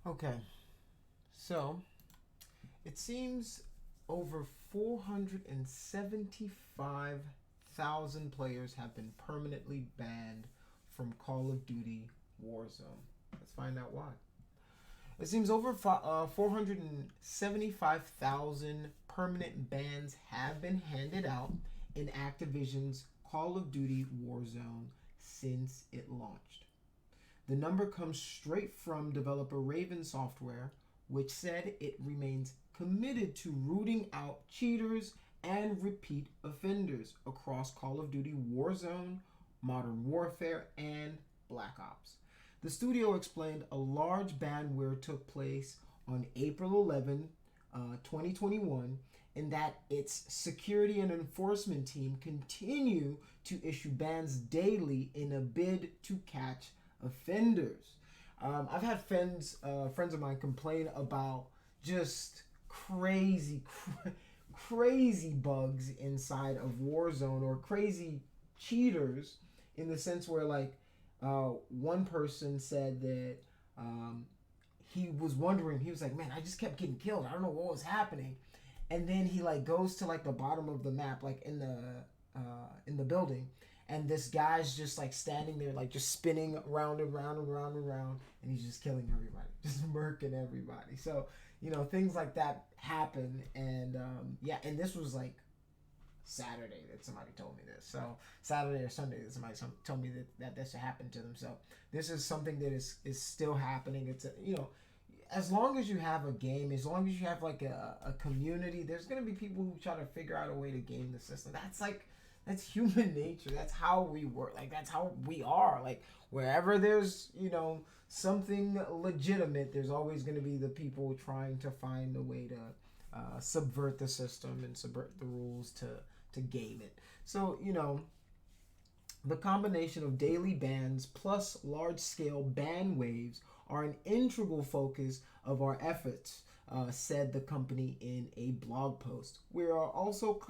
Okay, so it seems over 475,000 players have been permanently banned from Call of Duty Warzone. Let's find out why. It seems over 475,000 permanent bans have been handed out in Activision's Call of Duty Warzone since it launched. The number comes straight from developer Raven Software, which said it remains committed to rooting out cheaters and repeat offenders across Call of Duty Warzone, Modern Warfare, and Black Ops. The studio explained a large banware took place on April 11, 2021, and that its security and enforcement team continue to issue bans daily in a bid to catch offenders. I've had friends of mine complain about just crazy bugs inside of Warzone, or crazy cheaters, in the sense where, like, one person said that he was wondering. He was like, "Man, I just kept getting killed. I don't know what was happening." And then he like goes to like the bottom of the map, like in the building, and this guy's just like standing there, like just spinning around and round and round and round, and he's just killing everybody, just murking everybody. So things like that happen, and yeah, and this was like Saturday that somebody told me this. So Saturday or Sunday that somebody told me that this happened to them. So this is something that is still happening. It's as long as you have a game, as long as you have like a community, there's gonna be people who try to figure out a way to game the system. That's human nature. That's how we work. Like, that's how we are. Like, wherever there's something legitimate, there's always gonna be the people trying to find a way to subvert the system and subvert the rules to game it. So the combination of daily bans plus large-scale ban waves are an integral focus of our efforts, said the company in a blog post. We are also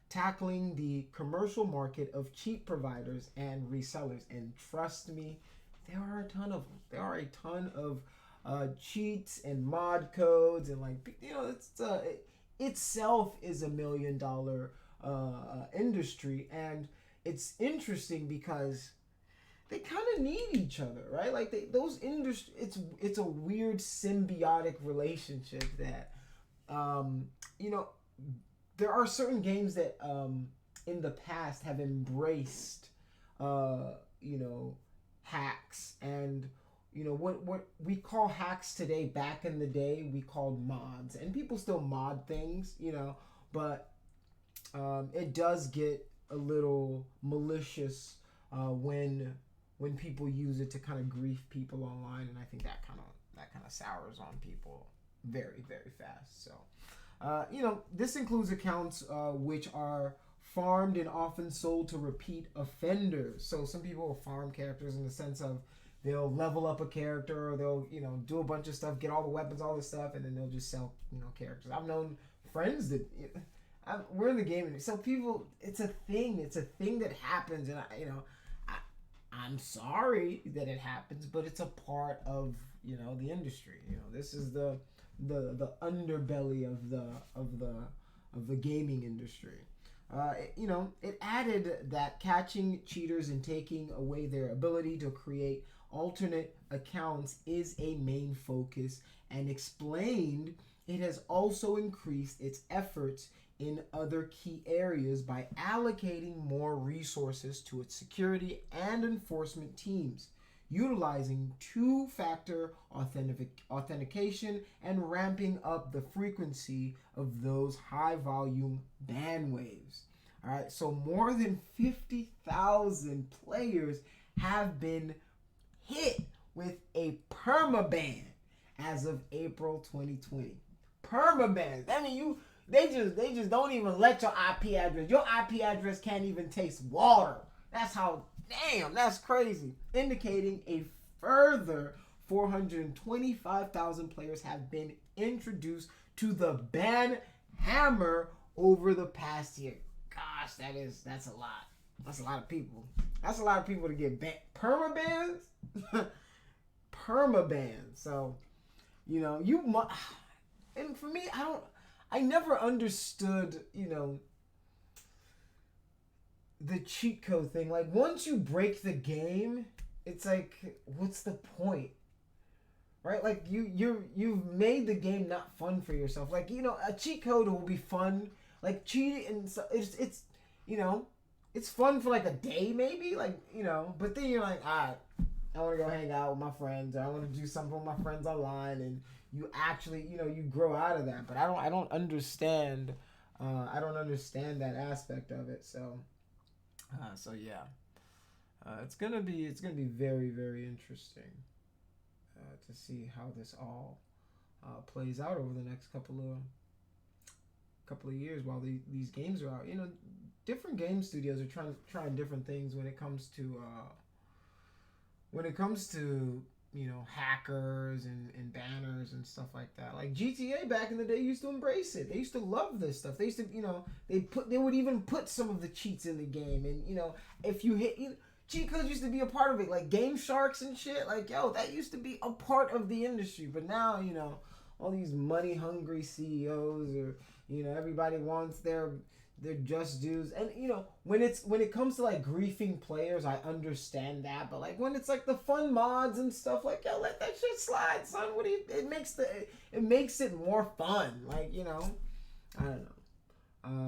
tackling the commercial market of cheat providers and resellers. And trust me, there are a ton of them. There are a ton of cheats and mod codes, and it itself is $1 million industry. And it's interesting because they kind of need each other, right? Like those industry, it's a weird symbiotic relationship that you know there are certain games that in the past have embraced hacks, and what we call hacks today, back in the day we called mods, and people still mod things, but it does get a little malicious when people use it to kind of grief people online, and I think that kind of sours on people very, very fast. So this includes accounts which are farmed and often sold to repeat offenders. So some people will farm characters in the sense of they'll level up a character, or they'll do a bunch of stuff, get all the weapons, all this stuff, and then they'll just sell characters. I've known friends that we're in the game, and so people, it's a thing that happens, and I'm sorry that it happens, but it's a part of the industry. This is the underbelly of the gaming industry. It added that catching cheaters and taking away their ability to create alternate accounts is a main focus, and explained it has also increased its efforts in other key areas by allocating more resources to its security and enforcement teams, utilizing two-factor authentication and ramping up the frequency of those high-volume ban waves. All right, so more than 50,000 players have been hit with a permaban as of April 2020. Permaban. I mean, they just don't even let your IP address. Your IP address can't even taste water. That's crazy. Indicating a further 425,000 players have been introduced to the ban hammer over the past year. Gosh, that's a lot. That's a lot of people. That's a lot of people to get banned. Permabans? Permabans. So You know, and for me, I never understood, the cheat code thing. Like, once you break the game, it's like, what's the point? Right? Like, you've made the game not fun for yourself. Like, a cheat code will be fun. Like, cheating, and so you know, it's fun for like a day maybe, like, but then you're like, all right, I want to go hang out with my friends, or I want to do something with my friends online, and you actually, you grow out of that. But I don't understand, I don't understand that aspect of it. So yeah, it's gonna be very, very interesting to see how this all plays out over the next couple of years while these games are out. Different game studios are trying different things when it comes to hackers and banners and stuff like that. Like GTA back in the day used to embrace it. They used to love this stuff. They used to they would even put some of the cheats in the game, and if you hit cheat codes used to be a part of it, like Game Sharks and shit. Like, yo, that used to be a part of the industry. But now all these money hungry CEOs, or everybody wants their just dues. And when it comes to like griefing players, I understand that. But like when it's like the fun mods and stuff, like, yo, let that shit slide, son. It makes it more fun. Like, I don't know.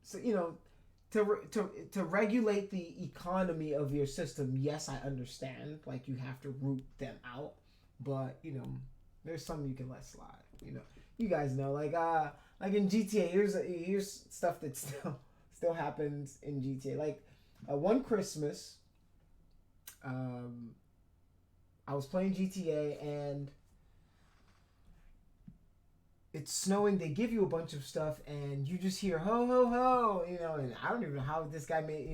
So to regulate the economy of your system, yes, I understand. Like, you have to root them out, but there's some you can let slide. You guys know, like in GTA, here's stuff that still happens in GTA. Like, one Christmas, I was playing GTA and it's snowing. They give you a bunch of stuff and you just hear ho ho ho, and I don't even know how this guy made,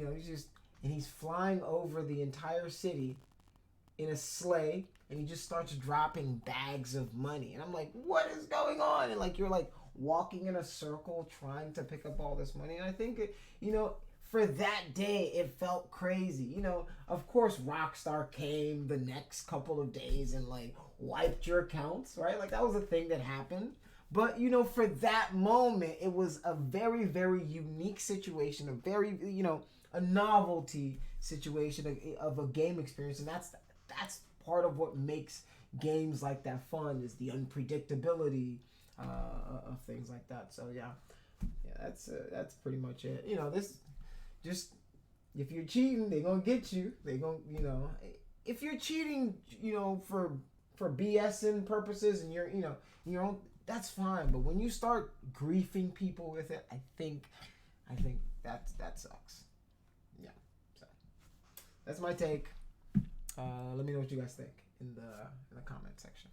he's flying over the entire city in a sleigh, and he just starts dropping bags of money, and I'm like, what is going on? And like, you're like walking in a circle trying to pick up all this money. And I think for that day it felt crazy. Of course Rockstar came the next couple of days and like wiped your accounts, right? Like, that was a thing that happened. But for that moment, it was a very, very unique situation, a very, a novelty situation of a game experience. And that's part of what makes games like that fun, is the unpredictability of things like that. So yeah, that's pretty much it. This just, if you're cheating, they're gonna get you. They gonna, if you're cheating, for BSing purposes, and you're, your own, that's fine. But when you start griefing people with it, I think that sucks. Yeah. So that's my take. Let me know what you guys think in the comment section.